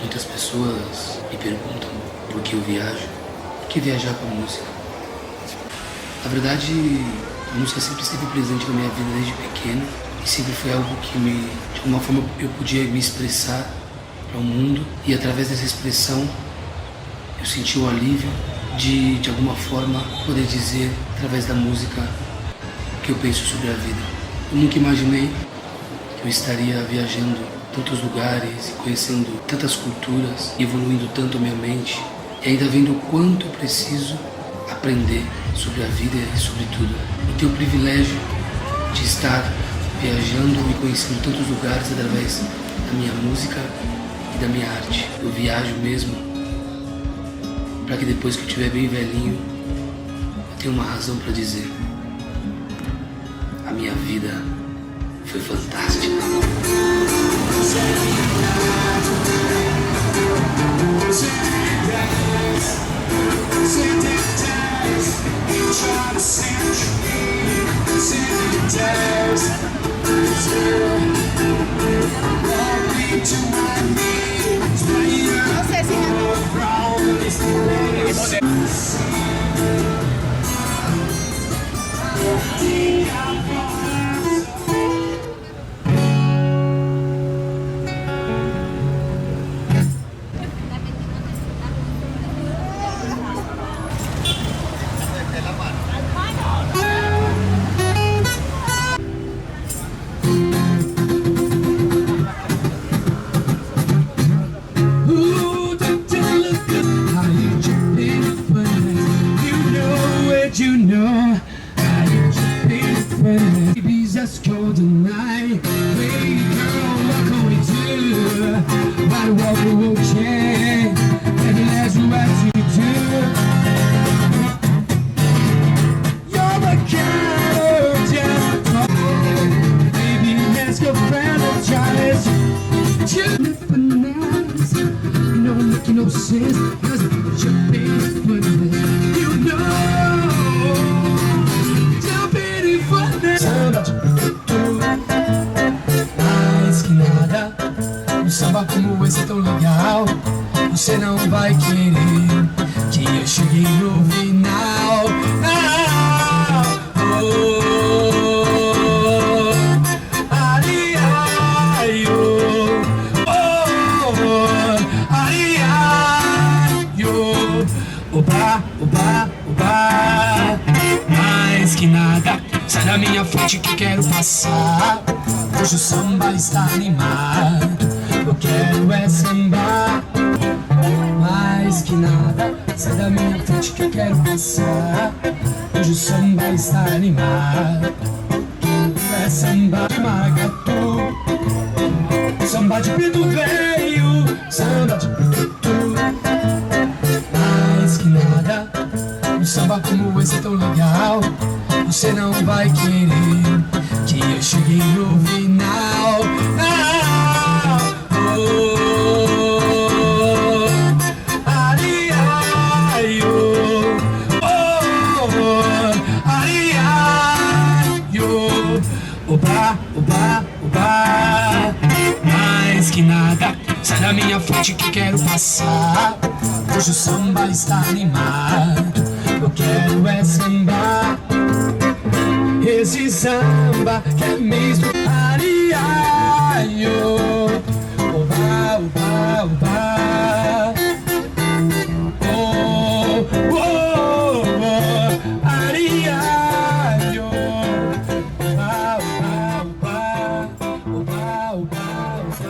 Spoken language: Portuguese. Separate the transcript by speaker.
Speaker 1: Muitas pessoas me perguntam por que eu viajo, por que viajar com a música. Na verdade, a música sempre esteve presente na minha vida desde pequeno e sempre foi algo que de alguma forma eu podia me expressar para o mundo, e através dessa expressão eu senti o alívio de alguma forma poder dizer através da música o que eu penso sobre a vida. Eu nunca imaginei que eu estaria viajando tantos lugares, conhecendo tantas culturas, evoluindo tanto a minha mente e ainda vendo o quanto eu preciso aprender sobre a vida e sobre tudo. E ter o privilégio de estar viajando e conhecendo tantos lugares através da minha música e da minha arte. Eu viajo mesmo para que depois que eu estiver bem velhinho eu tenha uma razão para dizer: a minha vida foi fantástica.
Speaker 2: Samba como esse é tão legal, você não vai querer que eu cheguei no final. Oba, oba, oba. Mais que nada, sai da minha frente que quero passar. Hoje o samba está animado, eu quero é sambar. Mais que nada, sai da minha frente que eu quero passar. Hoje o samba está animado, quero é samba de maracatu, samba de preto veio, samba de preto. Mais que nada, um samba como esse é tão legal, você não vai querer que eu cheguei no final. Oba, oba, oba. Mais que nada, sai da minha frente que quero passar. Hoje o samba está animado, eu quero é sambar. Esse samba que é mesmo ariaio. Oba, oba, oba. Oh, oh, oh, ariaio. Oba, oba, oba. Oba, oba, oba.